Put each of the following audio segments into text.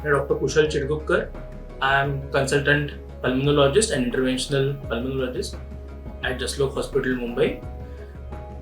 मैं doctor Kushal Chidgupkar. I am consultant pulmonologist and interventional pulmonologist at Jaslok hospital Mumbai.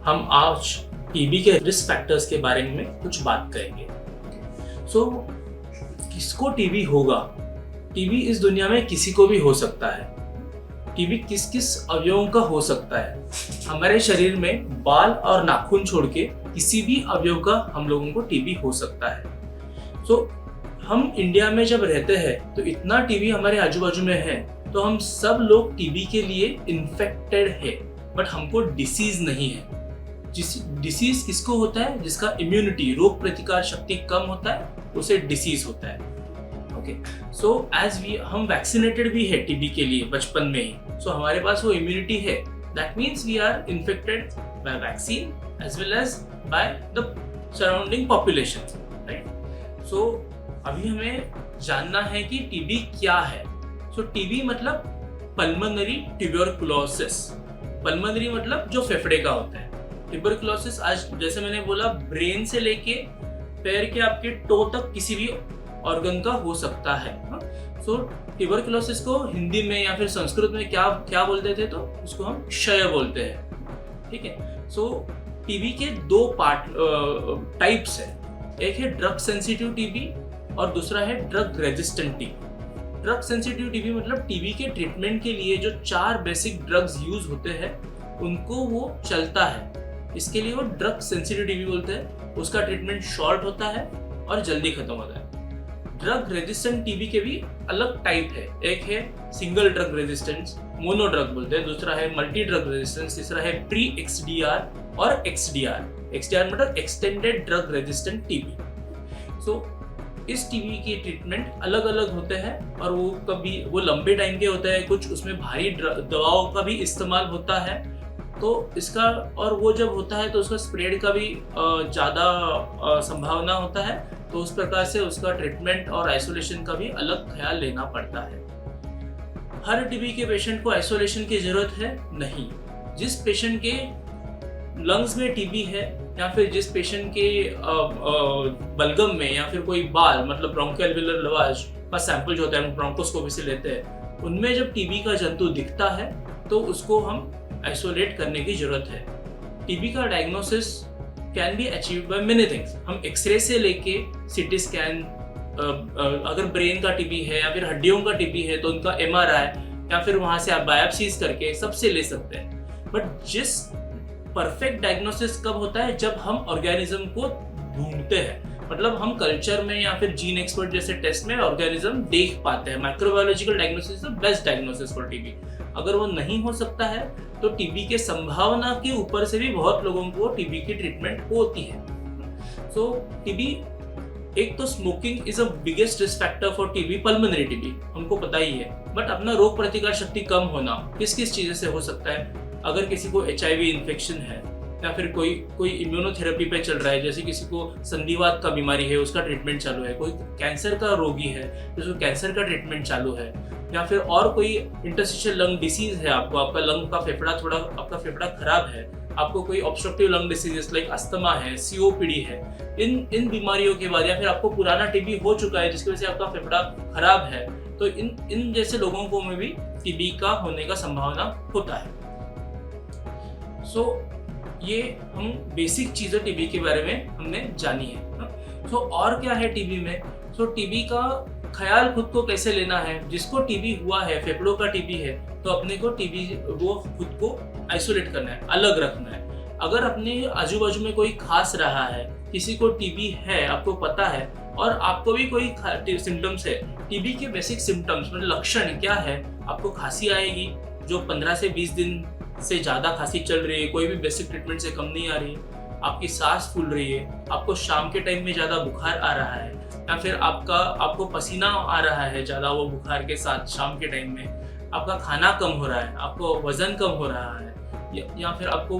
हम आज TB के रिस्क फैक्टर्स के बारे में कुछ बात करेंगे। किसको टीबी होगा? टीबी इस दुनिया में किसी को भी हो सकता है। टीबी किस किस अवयवों का हो सकता है? हमारे शरीर में बाल और नाखून छोड़ के किसी भी अवयव का हम लोगों को टीबी हो सकता है। हम इंडिया में जब रहते हैं तो इतना टीबी हमारे आजू बाजू में है, तो हम सब लोग टीबी के लिए इन्फेक्टेड है, बट हमको डिसीज नहीं है। डिसीज किसको होता है? जिसका इम्यूनिटी, रोग प्रतिकार शक्ति कम होता है, उसे डिसीज होता है। ओके, सो हम वैक्सीनेटेड भी है टीबी के लिए बचपन में ही, सो हमारे पास वो इम्यूनिटी है। That means we are infected by vaccine as well as by the surrounding population, right? So अभी हमें जानना है कि टीबी क्या है। टीबी मतलब पल्मोनरी ट्यूबरकुलोसिस। पल्मोनरी मतलब जो फेफड़े का होता है। ट्यूबरकुलोसिस आज जैसे मैंने बोला, ब्रेन से लेके पैर के आपके टो तक किसी भी ऑर्गन का हो सकता है। ट्यूबरकुलोसिस को हिंदी में या फिर संस्कृत में क्या बोलते थे? तो उसको हम क्षय बोलते हैं। ठीक है। टीबी के दो टाइप्स है। एक है ड्रग सेंसिटिव टीबी और दूसरा है drug resistant TB. Drug sensitive TB मतलब टीबी के ट्रीटमेंट के लिए जो 4 बेसिक ड्रग्स यूज होते हैं उनको वो चलता है, इसके लिए वो ड्रग सेंसिटिव टीबी बोलते हैं। उसका ट्रीटमेंट शॉर्ट होता है और जल्दी खत्म होता है। ड्रग रेजिस्टेंट टीबी के भी अलग टाइप है। एक है single drug resistance, mono drug बोलते हैं। दूसरा है मल्टी ड्रग रेजिस्टेंस। तीसरा है प्री एक्सडीआर और एक्सडीआर। एक्सडीआर मतलब एक्सटेंडेड ड्रग रेजिस्टेंट टीबी। इस टीबी के ट्रीटमेंट अलग अलग होते हैं और वो लंबे टाइम के होते हैं। कुछ उसमें भारी दवाओं का भी इस्तेमाल होता है। तो इसका और वो जब होता है तो उसका स्प्रेड का भी ज़्यादा संभावना होता है। तो उस प्रकार से उसका ट्रीटमेंट और आइसोलेशन का भी अलग ख्याल लेना पड़ता है। हर टीबी के पेशेंट को आइसोलेशन की जरूरत है नहीं। जिस पेशेंट के लंग्स में टीबी है या फिर जिस पेशेंट के बलगम में या फिर कोई बाल मतलब ब्रोंकोअल्वेओलर लवाज का सैंपल जो होता है हम ब्रोंकोस्कोपी से लेते हैं, उनमें जब टीबी का जंतु दिखता है तो उसको हम आइसोलेट करने की जरूरत है। टीबी का diagnosis can be achieved by many things. हम एक्सरे से लेके सीटी स्कैन, अगर ब्रेन का टीबी है या फिर हड्डियों का टीबी है तो उनका एमआरआई या फिर वहां से आप बायोप्सीज करके सबसे ले सकते हैं। बट जिस परफेक्ट डायग्नोसिस कब होता है? जब हम ऑर्गेनिज्म को ढूंढते हैं, मतलब हम कल्चर में या फिर जीन एक्सपर्ट जैसे टेस्ट में ऑर्गेनिज्म देख पाते हैं। Microbiological diagnosis is the best diagnosis for TB. अगर वो नहीं हो सकता है तो टीबी के संभावना के ऊपर से भी बहुत लोगों को टीबी की ट्रीटमेंट होती है। टीबी, एक तो smoking is a biggest risk factor for TB, pulmonary TB, हमको पता ही है। बट अपना रोग प्रतिकार शक्ति कम होना किस किस चीज़ों से हो सकता है? अगर किसी को HIV इन्फेक्शन है या फिर कोई इम्यूनोथेरेपी पे चल रहा है, जैसे किसी को संधिवात का बीमारी है उसका ट्रीटमेंट चालू है, कोई कैंसर का रोगी है जिसको कैंसर का ट्रीटमेंट चालू है, या फिर और कोई इंटरस्टिशियल लंग डिसीज है, आपका लंग का फेफड़ा खराब है, आपको कोई obstructive lung diseases like asthma है, COPD है, इन बीमारियों के बाद, या फिर आपको पुराना टीबी हो चुका है जिसकी वजह से आपका फेफड़ा खराब है, तो इन जैसे लोगों को में भी टीबी का होने का संभावना होता है। ये हम बेसिक चीज़ें टीबी के बारे में हमने जानी है। और क्या है टीबी में? टीबी का ख्याल खुद को कैसे लेना है? जिसको टीबी हुआ है, फेफड़ों का टीबी है, तो अपने को वो खुद को आइसोलेट करना है, अलग रखना है। अगर अपने आजू बाजू में कोई खांस रहा है, किसी को टीबी है, आपको पता है, और आपको भी कोई सिम्टम्स है, टीबी के बेसिक सिम्टम्स मतलब लक्षण क्या है? आपको खांसी आएगी जो 15 से 20 दिन से ज़्यादा खांसी चल रही है, कोई भी बेसिक ट्रीटमेंट से कम नहीं आ रही है, आपकी सांस फूल रही है, आपको शाम के टाइम में ज़्यादा बुखार आ रहा है, या फिर आपको पसीना आ रहा है ज़्यादा वो बुखार के साथ शाम के टाइम में, आपका खाना कम हो रहा है, आपको वजन कम हो रहा है, या फिर आपको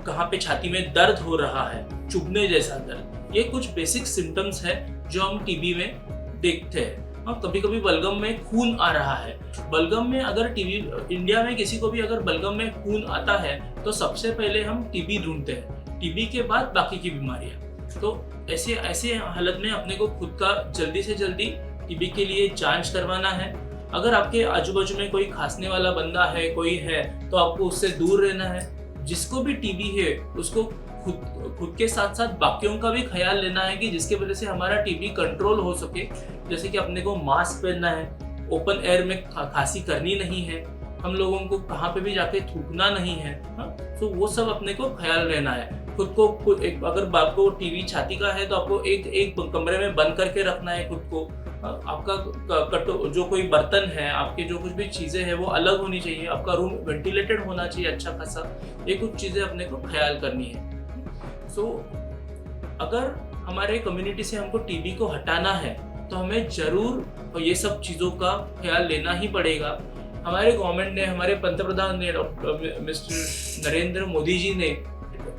कहाँ पे छाती में दर्द हो रहा है, चुभने जैसा दर्द, ये कुछ बेसिक सिम्टम्स है जो हम टीबी में देखते हैं। कभी कभी बलगम में खून आ रहा है। बलगम में अगर टीबी, इंडिया में किसी को भी अगर बलगम में खून आता है तो सबसे पहले हम टीबी ढूंढते हैं, टीबी के बाद बाकी की बीमारियां। तो ऐसे हालत में अपने को खुद का जल्दी से जल्दी टीबी के लिए जांच करवाना है। अगर आपके आजू बाजू में कोई खांसने वाला बंदा है, कोई है, तो आपको उससे दूर रहना है। जिसको भी टीबी है उसको खुद के साथ साथ बाकियों का भी ख्याल लेना है कि जिसके वजह से हमारा टीबी कंट्रोल हो सके। जैसे कि अपने को मास्क पहनना है, ओपन एयर में खांसी करनी नहीं है, हम लोगों को कहाँ पे भी जाके थूकना नहीं है। तो वो सब अपने को ख्याल रहना है। खुद को अगर आपको टीबी छाती का है तो आपको एक कमरे में बंद करके रखना है खुद को। आपका जो कोई बर्तन है, आपके जो कुछ भी चीजें हैं वो अलग होनी चाहिए। आपका रूम वेंटिलेटेड होना चाहिए अच्छा खासा। ये कुछ चीजें अपने को ख्याल करनी है। अगर हमारे कम्युनिटी से हमको टीबी को हटाना है तो हमें जरूर ये सब चीज़ों का ख्याल लेना ही पड़ेगा। हमारे गवर्नमेंट ने, हमारे पंतप्रधान ने, मिस्टर नरेंद्र मोदी जी ने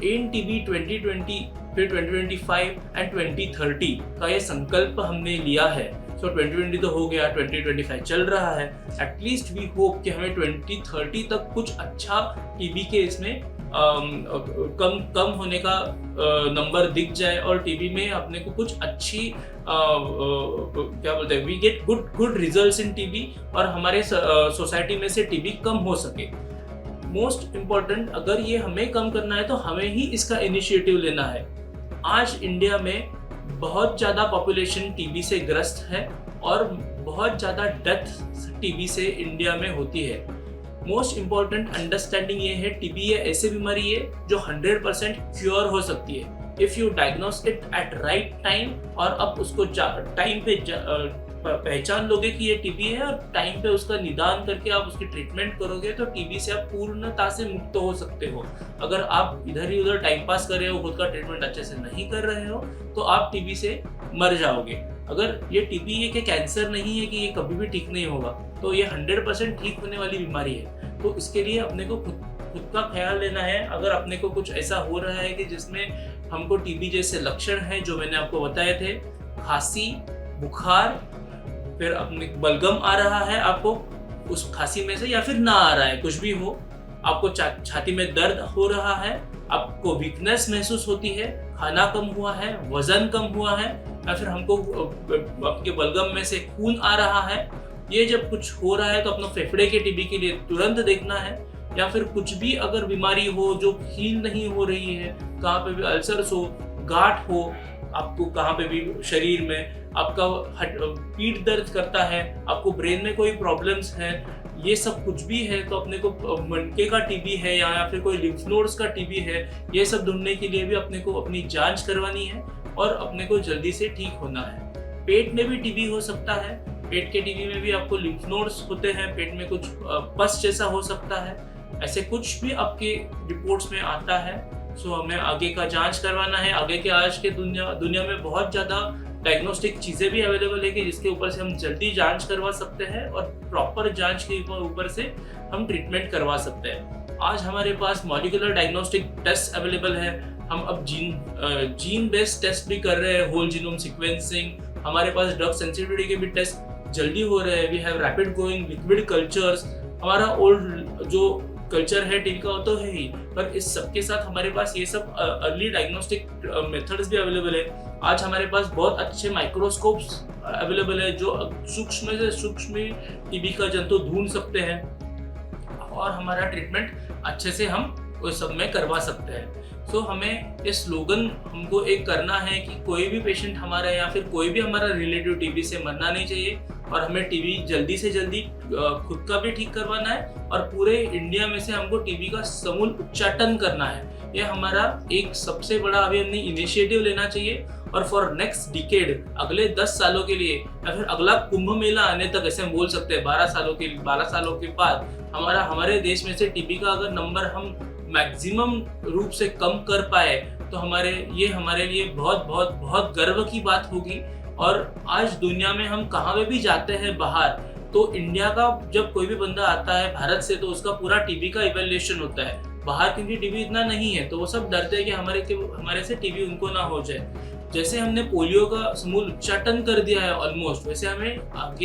एंड टीबी 2020, फिर 2025 एंड 2030 का ये संकल्प हमने लिया है। 2020 तो हो गया, 2025 चल रहा है। एटलीस्ट वी होप कि हमें 2030 तक कुछ अच्छा टीबी के इसमें कम होने का नंबर दिख जाए और टीबी में अपने को कुछ अच्छी क्या बोलते हैं, we get good results in TB और हमारे सोसाइटी में से टीबी कम हो सके। मोस्ट इम्पॉर्टेंट, अगर ये हमें कम करना है तो हमें ही इसका इनिशिएटिव लेना है। आज इंडिया में बहुत ज़्यादा पॉपुलेशन टीबी से ग्रस्त है और बहुत ज़्यादा डेथ टीबी से इंडिया में होती है। मोस्ट इम्पॉर्टेंट अंडरस्टैंडिंग ये है, टीबी ये ऐसी बीमारी है जो 100% क्योर हो सकती है if you diagnose it at right time. और अब उसको टाइम पे पहचान लोगे कि ये टीबी है और टाइम पे उसका निदान करके आप उसकी ट्रीटमेंट करोगे तो टीबी से आप पूर्णता से मुक्त हो सकते हो। अगर आप इधर ही उधर टाइम पास कर रहे हो, खुद का ट्रीटमेंट अच्छे से नहीं कर रहे हो, तो आप टीबी से मर जाओगे। अगर ये टीबी ये कि कैंसर नहीं है कि ये कभी भी ठीक नहीं होगा, तो ये 100% ठीक होने वाली बीमारी है। तो इसके लिए अपने को खुद का ख्याल लेना है। अगर अपने को कुछ ऐसा हो रहा है कि जिसमें हमको टीबी जैसे लक्षण है जो मैंने आपको बताए थे, खांसी, बुखार, फिर अपने बलगम आ रहा है आपको उस खांसी में से, या फिर ना आ रहा है, कुछ भी हो, आपको छाती में दर्द हो रहा है, आपको वीकनेस महसूस होती है, खाना कम हुआ है, वजन कम हुआ है, या फिर हमको आपके बलगम में से खून आ रहा है, ये जब कुछ हो रहा है तो अपना फेफड़े के टीबी के लिए तुरंत देखना है। या फिर कुछ भी अगर बीमारी हो जो हील नहीं हो रही है, कहाँ पे भी अल्सर्स हो, गांठ हो, आपको कहाँ पे भी शरीर में, आपका पीठ दर्द करता है, आपको ब्रेन में कोई प्रॉब्लम्स है, ये सब कुछ भी है तो अपने को मनके का टीबी है या फिर कोई लिम्फ नोड्स का टीबी है, ये सब ढूंढने के लिए भी अपने को अपनी जांच करवानी है और अपने को जल्दी से ठीक होना है। पेट में भी टीबी हो सकता है। पेट के टीबी में भी आपको लिम्फ नोड्स होते हैं, पेट में कुछ पस जैसा हो सकता है, ऐसे कुछ भी आपके रिपोर्ट्स में आता है। सो हमें आगे का जांच करवाना है। आगे के आज के दुनिया में बहुत ज़्यादा डायग्नोस्टिक चीज़ें भी अवेलेबल है कि जिसके ऊपर से हम जल्दी जांच करवा सकते हैं और प्रॉपर जांच के ऊपर से हम ट्रीटमेंट करवा सकते हैं। आज हमारे पास मॉलिक्यूलर डायग्नोस्टिक टेस्ट अवेलेबल है। हम अब जीन बेस्ड टेस्ट भी कर रहे हैं, होल जीनोम सीक्वेंसिंग। हमारे पास ड्रग सेंसिटिविटी के भी टेस्ट जल्दी हो रहे हैं। We have rapid going liquid cultures. हमारा ओल्ड जो कल्चर है टीबी का तो है ही, पर इस सब के साथ हमारे पास ये सब अर्ली डायग्नोस्टिक मेथड्स भी अवेलेबल है। आज हमारे पास बहुत अच्छे माइक्रोस्कोप्स अवेलेबल है जो सूक्ष्म से सूक्ष्म टीबी का जंतु ढूंढ सकते हैं और हमारा ट्रीटमेंट अच्छे से हम उस सब में करवा सकते हैं। सो हमें ये स्लोगन हमको एक करना है कि कोई भी पेशेंट हमारा या फिर कोई भी हमारा रिलेटिव टीबी से मरना नहीं चाहिए और हमें टीबी जल्दी से जल्दी खुद का भी ठीक करवाना है और पूरे इंडिया में से हमको टीबी का समूल उच्चाटन करना है। ये हमारा एक सबसे बड़ा अभी हमने इनिशिएटिव लेना चाहिए और फॉर नेक्स्ट डिकेड, अगले 10 सालों के लिए या फिर अगला कुंभ मेला आने तक, ऐसे हम बोल सकते हैं 12 सालों के बाद हमारे देश में से टीबी का अगर नंबर हम मैक्सिमम रूप से कम कर पाए तो हमारे लिए बहुत बहुत बहुत गर्व की बात होगी। और आज दुनिया में हम कहाँ पे भी जाते हैं बाहर, तो इंडिया का जब कोई भी बंदा आता है भारत से तो उसका पूरा टीबी का इवैल्यूएशन होता है। बाहर क्योंकि टीबी इतना नहीं है तो वो सब डरते हैं कि हमारे से टीबी उनको ना हो जाए। जैसे हमने पोलियो का समूल उच्चाटन कर दिया है ऑलमोस्ट, वैसे हमें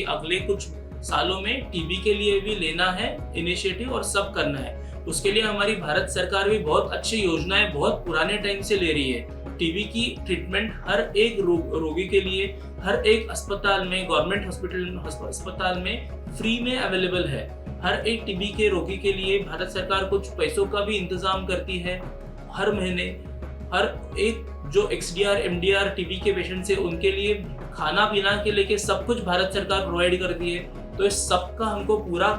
अगले कुछ सालों में टीबी के लिए भी लेना है इनिशिएटिव और सब करना है। उसके लिए हमारी भारत सरकार भी बहुत अच्छी योजनाएं बहुत पुराने टाइम से ले रही है। टीबी की ट्रीटमेंट हर एक रोगी के लिए हर एक अस्पताल में, गवर्नमेंट अस्पताल में फ्री में अवेलेबल है। हर एक टीबी के रोगी के लिए भारत सरकार कुछ पैसों का भी इंतजाम करती है। हर महीने हर एक जो XDR MDR टीबी के पेशेंट्स है उनके लिए खाना पीना के लेके सब कुछ भारत सरकार प्रोवाइड करती है। तो इस सब का हमको पूरा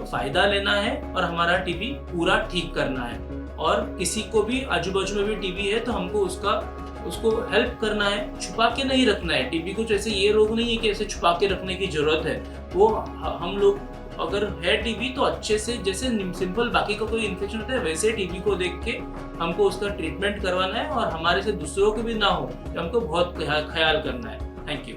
फायदा लेना है और हमारा टीबी पूरा ठीक करना है। और किसी को भी आजू बाजू में भी टीबी है तो हमको उसको हेल्प करना है, छुपा के नहीं रखना है। टीबी कुछ ऐसे ये रोग नहीं है कि ऐसे छुपा के रखने की जरूरत है। वो हम लोग अगर है टीबी तो अच्छे से, जैसे सिंपल बाकी का कोई इन्फेक्शन होता है वैसे टीबी को देख के हमको उसका ट्रीटमेंट करवाना है और हमारे से दूसरों को भी ना हो, हमको बहुत ख्याल करना है। Thank you.